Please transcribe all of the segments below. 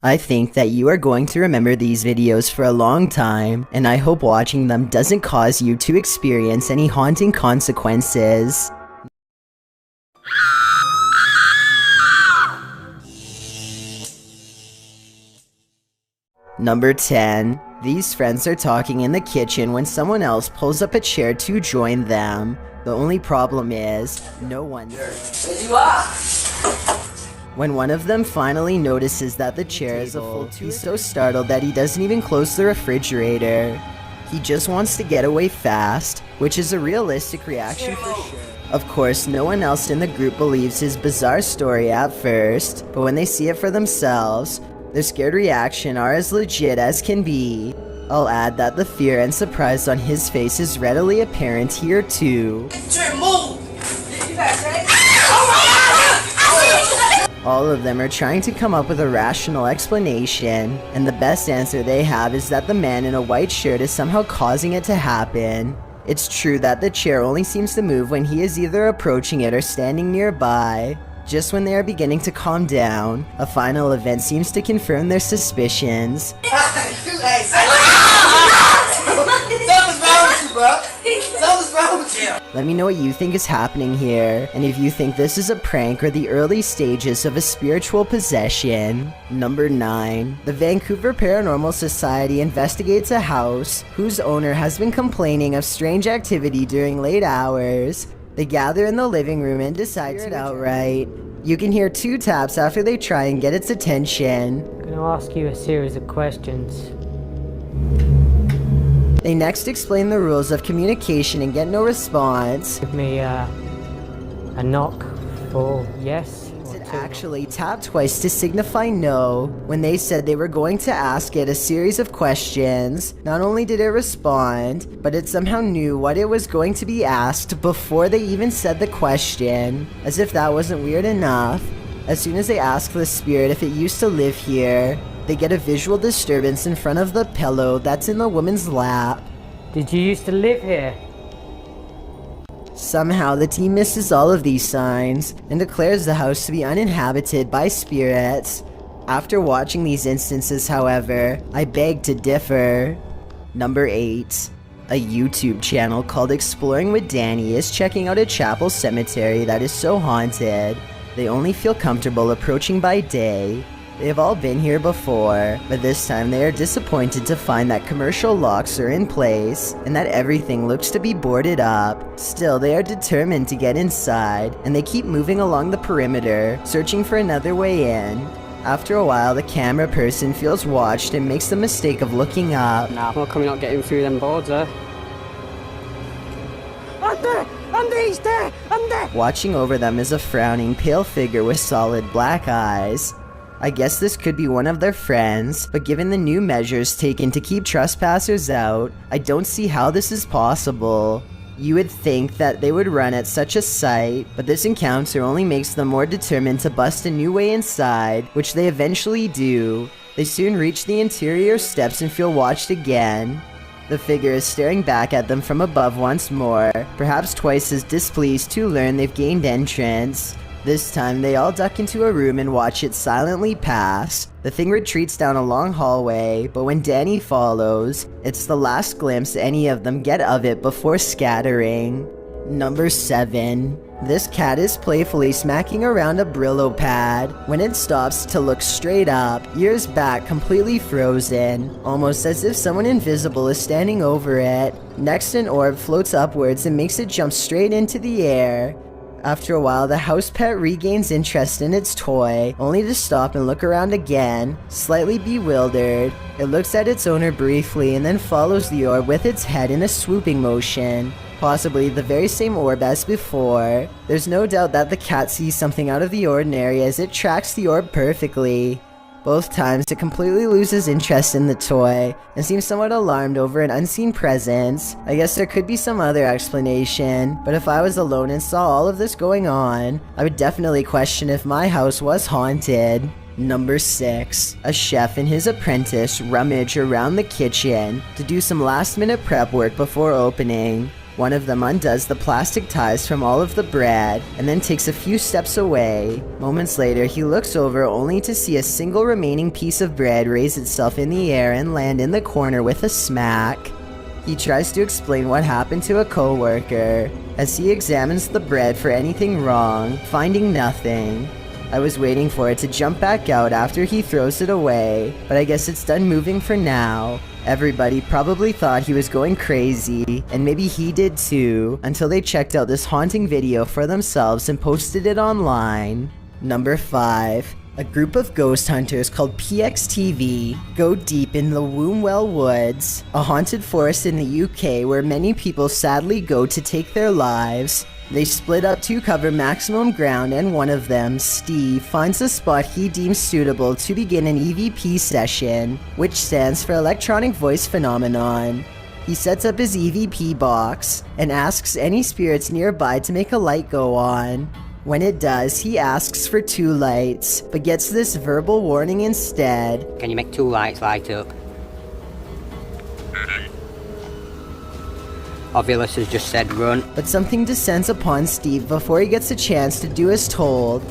I think that you are going to remember these videos for a long time, and I hope watching them doesn't cause you to experience any haunting consequences. Number 10. These friends are talking in the kitchen when someone else pulls up a chair to join them. The only problem is, no one's there. When one of them finally notices that the chair is a full, he's so startled that he doesn't even close the refrigerator. He just wants to get away fast, which is a realistic reaction for sure. Of course, no one else in the group believes his bizarre story at first, but when they see it for themselves, their scared reaction are as legit as can be. I'll add that the fear and surprise on his face is readily apparent here too. All of them are trying to come up with a rational explanation, and the best answer they have is that the man in a white shirt is somehow causing it to happen. It's true that the chair only seems to move when he is either approaching it or standing nearby. Just when they are beginning to calm down, a final event seems to confirm their suspicions. Let me know what you think is happening here, and if you think this is a prank or the early stages of a spiritual possession. Number 9. The Vancouver Paranormal Society investigates a house whose owner has been complaining of strange activity during late hours. They gather in the living room and decide to outright. You can hear 2 taps after they try and get its attention. I'm going to ask you a series of questions. They next explain the rules of communication and get no response. Give me a knock for yes or It two. actually tapped twice to signify no. When they said they were going to ask it a series of questions, not only did it respond, but it somehow knew what it was going to be asked before they even said the question. As if that wasn't weird enough, as soon as they ask the spirit if it used to live here, they get a visual disturbance in front of the pillow that's in the woman's lap. Did you used to live here? Somehow the team misses all of these signs and declares the house to be uninhabited by spirits. After watching these instances, however, I beg to differ. Number 8. A YouTube channel called Exploring with Danny is checking out a chapel cemetery that is so haunted. They only feel comfortable approaching by day. They have all been here before, but this time they are disappointed to find that commercial locks are in place and that everything looks to be boarded up. Still, they are determined to get inside, and they keep moving along the perimeter, searching for another way in. After a while, the camera person feels watched and makes the mistake of looking up. Nah, how come you're not getting through them boards, eh? He's there! Watching over them is a frowning, pale figure with solid black eyes. I guess this could be one of their friends, but given the new measures taken to keep trespassers out, I don't see how this is possible. You would think that they would run at such a sight, but this encounter only makes them more determined to bust a new way inside, which they eventually do. They soon reach the interior steps and feel watched again. The figure is staring back at them from above once more, perhaps twice as displeased to learn they've gained entrance. This time, they all duck into a room and watch it silently pass. The thing retreats down a long hallway, but when Danny follows, it's the last glimpse any of them get of it before scattering. Number 7. This cat is playfully smacking around a Brillo pad when it stops to look straight up, ears back completely frozen, almost as if someone invisible is standing over it. Next, an orb floats upwards and makes it jump straight into the air. After a while, the house pet regains interest in its toy, only to stop and look around again, slightly bewildered. It looks at its owner briefly and then follows the orb with its head in a swooping motion, possibly the very same orb as before. There's no doubt that the cat sees something out of the ordinary as it tracks the orb perfectly. Both times, it completely loses interest in the toy and seems somewhat alarmed over an unseen presence. I guess there could be some other explanation, but if I was alone and saw all of this going on, I would definitely question if my house was haunted. Number 6. A chef and his apprentice rummage around the kitchen to do some last-minute prep work before opening. One of them undoes the plastic ties from all of the bread and then takes a few steps away. Moments later, he looks over only to see a single remaining piece of bread raise itself in the air and land in the corner with a smack. He tries to explain what happened to a coworker as he examines the bread for anything wrong, finding nothing. I was waiting for it to jump back out after he throws it away, but I guess it's done moving for now. Everybody probably thought he was going crazy, and maybe he did too, until they checked out this haunting video for themselves and posted it online. Number 5. A group of ghost hunters called PXTV go deep in the Wombwell Woods, a haunted forest in the UK where many people sadly go to take their lives. They split up to cover maximum ground, and one of them, Steve, finds a spot he deems suitable to begin an EVP session, which stands for Electronic Voice Phenomenon. He sets up his EVP box and asks any spirits nearby to make a light go on. When it does, he asks for 2 lights, but gets this verbal warning instead. Can you make 2 lights light up? Ovilus has just said run. But something descends upon Steve before he gets a chance to do as told.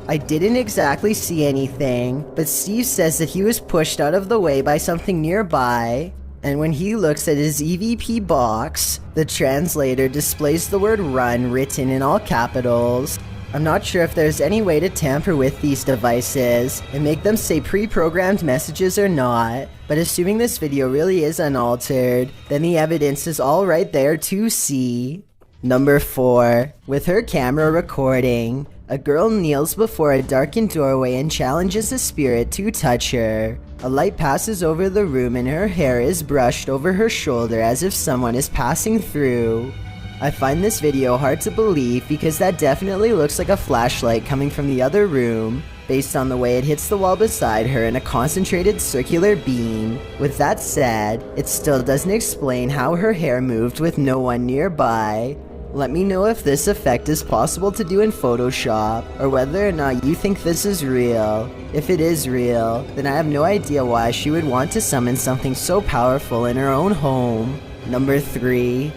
I didn't exactly see anything, but Steve says that he was pushed out of the way by something nearby. And when he looks at his EVP box, the translator displays the word run written in all capitals. I'm not sure if there's any way to tamper with these devices and make them say pre-programmed messages or not, but assuming this video really is unaltered, then the evidence is all right there to see. Number 4. With her camera recording, a girl kneels before a darkened doorway and challenges a spirit to touch her. A light passes over the room and her hair is brushed over her shoulder as if someone is passing through. I find this video hard to believe because that definitely looks like a flashlight coming from the other room, based on the way it hits the wall beside her in a concentrated circular beam. With that said, it still doesn't explain how her hair moved with no one nearby. Let me know if this effect is possible to do in Photoshop, or whether or not you think this is real. If it is real, then I have no idea why she would want to summon something so powerful in her own home. Number 3.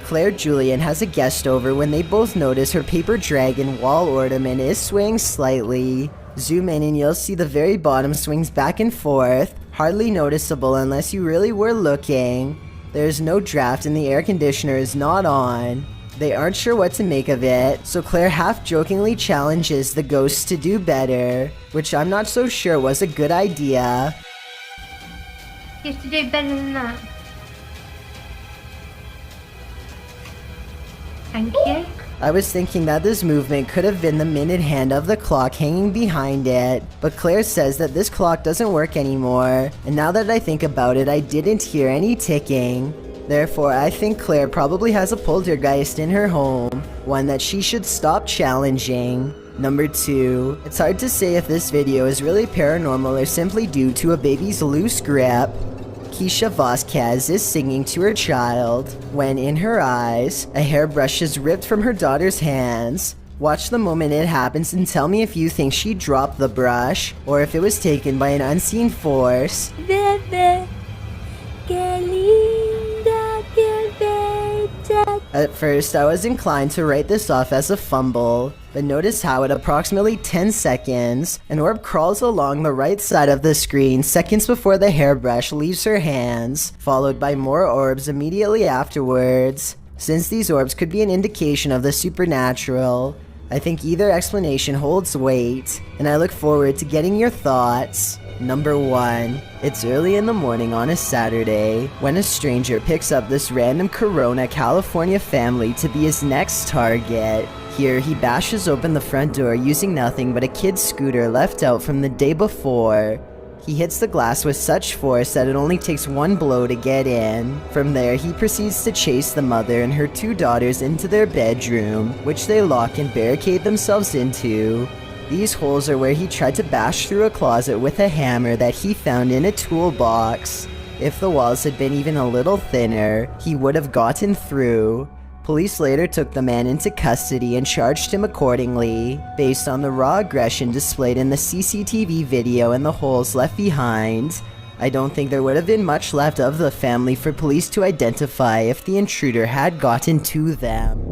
Claire Julian has a guest over when they both notice her paper dragon wall ornament is swaying slightly. Zoom in and you'll see the very bottom swings back and forth, hardly noticeable unless you really were looking. There's no draft and the air conditioner is not on. They aren't sure what to make of it, so Claire half-jokingly challenges the ghosts to do better, which I'm not so sure was a good idea. You have to do better than that. Thank you. I was thinking that this movement could have been the minute hand of the clock hanging behind it, but Claire says that this clock doesn't work anymore, and now that I think about it, I didn't hear any ticking. Therefore, I think Claire probably has a poltergeist in her home, one that she should stop challenging. Number 2. It's hard to say if this video is really paranormal or simply due to a baby's loose grip. Keisha Vasquez is singing to her child when, in her eyes, a hairbrush is ripped from her daughter's hands. Watch the moment it happens and tell me if you think she dropped the brush or if it was taken by an unseen force. At first, I was inclined to write this off as a fumble, but notice how at approximately 10 seconds, an orb crawls along the right side of the screen seconds before the hairbrush leaves her hands, followed by more orbs immediately afterwards. Since these orbs could be an indication of the supernatural, I think either explanation holds weight, and I look forward to getting your thoughts. Number 1. It's early in the morning on a Saturday when a stranger picks up this random Corona, California family to be his next target. Here, he bashes open the front door using nothing but a kid's scooter left out from the day before. He hits the glass with such force that it only takes one blow to get in. From there, he proceeds to chase the mother and her 2 daughters into their bedroom, which they lock and barricade themselves into. These holes are where he tried to bash through a closet with a hammer that he found in a toolbox. If the walls had been even a little thinner, he would have gotten through. Police later took the man into custody and charged him accordingly, based on the raw aggression displayed in the CCTV video and the holes left behind. I don't think there would have been much left of the family for police to identify if the intruder had gotten to them.